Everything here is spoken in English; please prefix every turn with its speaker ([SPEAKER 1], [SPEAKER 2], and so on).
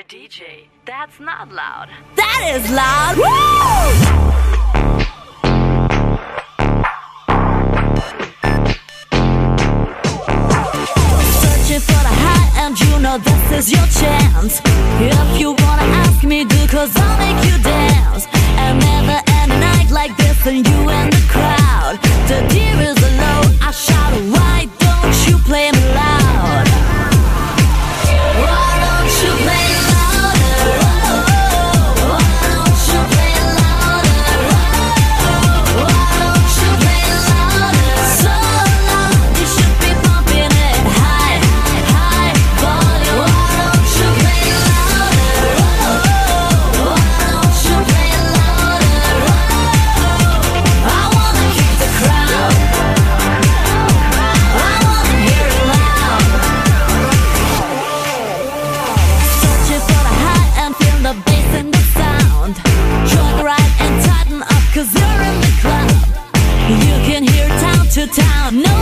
[SPEAKER 1] DJ, that's not loud.
[SPEAKER 2] That is loud! Woo! For the high and you know this is your chance. If you wanna ask me, do, cause I'll make you dance. And never end a night like this and you and the crowd. The deer is low, I shout, why don't you play me loud? Why don't you play louder? Why don't you play louder? Why don't you play louder? So loud, you should be pumping it high. Cause you're in the club, you can hear town to town. No